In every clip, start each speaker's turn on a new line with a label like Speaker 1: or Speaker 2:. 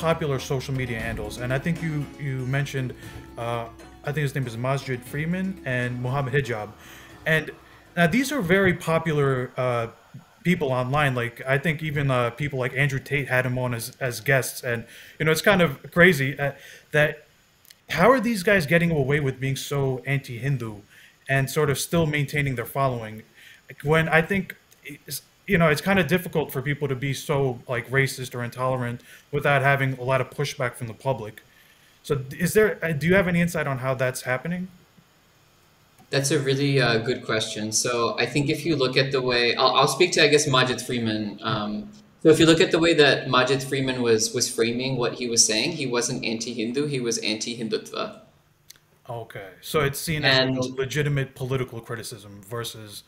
Speaker 1: popular social media handles, and I think you mentioned, I think his name is Masjid Freeman and Muhammad Hijab, and now these are very popular people online. Like I think even people like Andrew Tate had him on as guests, and it's kind of crazy that how are these guys getting away with being so anti-Hindu and sort of still maintaining their following, when I think it's kind of difficult for people to be so like racist or intolerant without having a lot of pushback from the public. So do you have any insight on how that's happening?
Speaker 2: That's a really good question. So I think if you look at the way, I'll speak to, I guess, Majid Freeman. So if you look at the way that Majid Freeman was framing what he was saying, he wasn't anti-Hindu, he was anti-Hindutva.
Speaker 1: Okay, so it's seen as like a legitimate political criticism versus...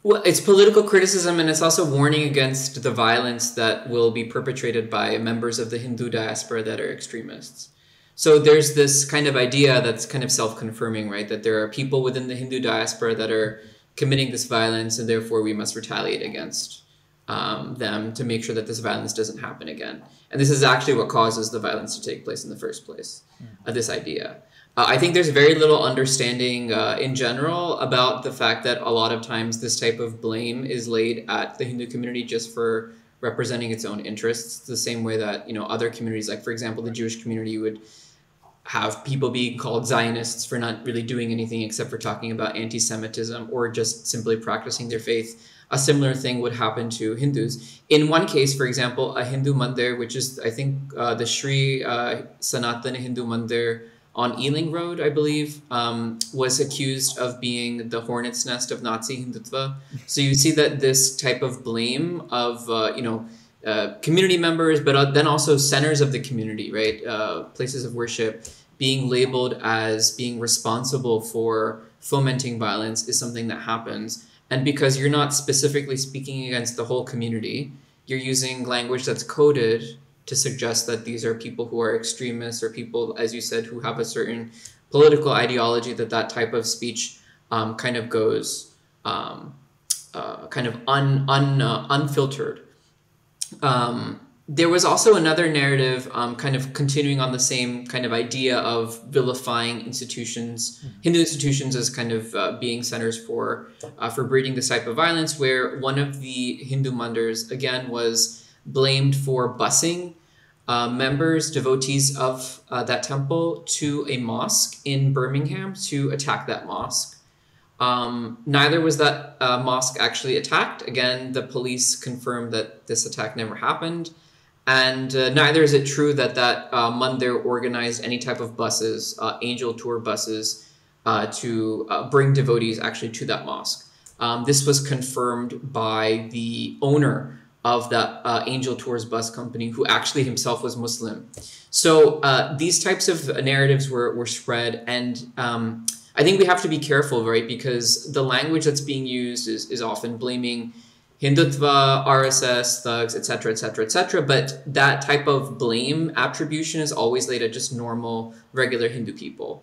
Speaker 2: Well, it's political criticism, and it's also warning against the violence that will be perpetrated by members of the Hindu diaspora that are extremists. So there's this kind of idea that's kind of self-confirming, right? That there are people within the Hindu diaspora that are committing this violence, and therefore we must retaliate against them to make sure that this violence doesn't happen again. And this is actually what causes the violence to take place in the first place, this idea. I think there's very little understanding in general about the fact that a lot of times this type of blame is laid at the Hindu community just for representing its own interests, the same way that other communities, like for example the Jewish community, would have people be called Zionists for not really doing anything except for talking about anti-Semitism or just simply practicing their faith. A similar thing would happen to Hindus. In one case, for example, a Hindu mandir, which is I think the Sri Sanatana Hindu Mandir on Ealing Road, I believe, was accused of being the hornet's nest of Nazi Hindutva. So you see that this type of blame of community members, but then also centers of the community, right? Places of worship being labeled as being responsible for fomenting violence is something that happens. And because you're not specifically speaking against the whole community, you're using language that's coded to suggest that these are people who are extremists or people, as you said, who have a certain political ideology, that type of speech kind of goes kind of unfiltered. There was also another narrative kind of continuing on the same kind of idea of vilifying institutions, Hindu institutions, as kind of being centers for breeding this type of violence, where one of the Hindu mandirs, again, was blamed for busing members, devotees of that temple to a mosque in Birmingham to attack that mosque. Neither was that mosque actually attacked. Again, the police confirmed that this attack never happened. And neither is it true that mandir organized any type of buses, angel tour buses, to bring devotees actually to that mosque. This was confirmed by the owner of that angel tours bus company, who actually himself was Muslim. So these types of narratives were spread, and I think we have to be careful, right? Because the language that's being used is often blaming Hindutva, RSS, thugs, etc., etc., etc. But that type of blame attribution is always laid at just normal, regular Hindu people.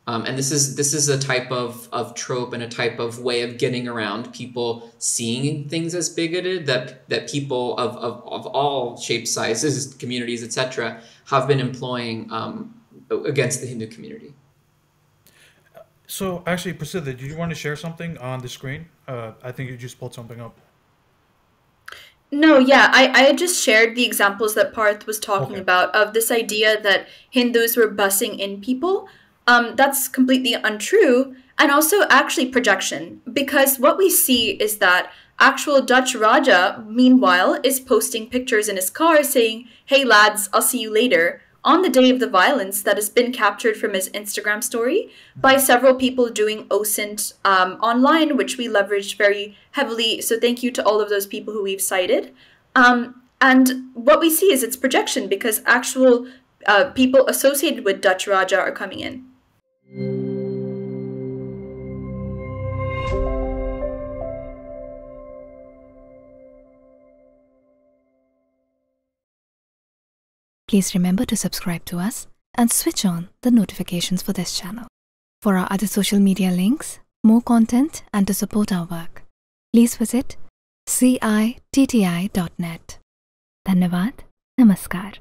Speaker 2: And this is a type of trope and a type of way of getting around people seeing things as bigoted that people of all shapes, sizes, communities, etc. have been employing against the Hindu community.
Speaker 1: So actually, Prasiddha, do you want to share something on the screen? I think you just pulled something up.
Speaker 3: No, yeah, I had just shared the examples that Parth was talking about of this idea that Hindus were busing in people. That's completely untrue, and also actually projection, because what we see is that actual Dutch Raja, meanwhile, is posting pictures in his car saying, "Hey lads, I'll see you later," on the day of the violence that has been captured from his Instagram story by several people doing OSINT online, which we leveraged very heavily. So thank you to all of those people who we've cited. And what we see is it's projection, because actual people associated with Dutch Raja are coming in.
Speaker 4: Please remember to subscribe to us and switch on the notifications for this channel. For our other social media links, more content, and to support our work, please visit citti.net. Dhanyavad. Namaskar.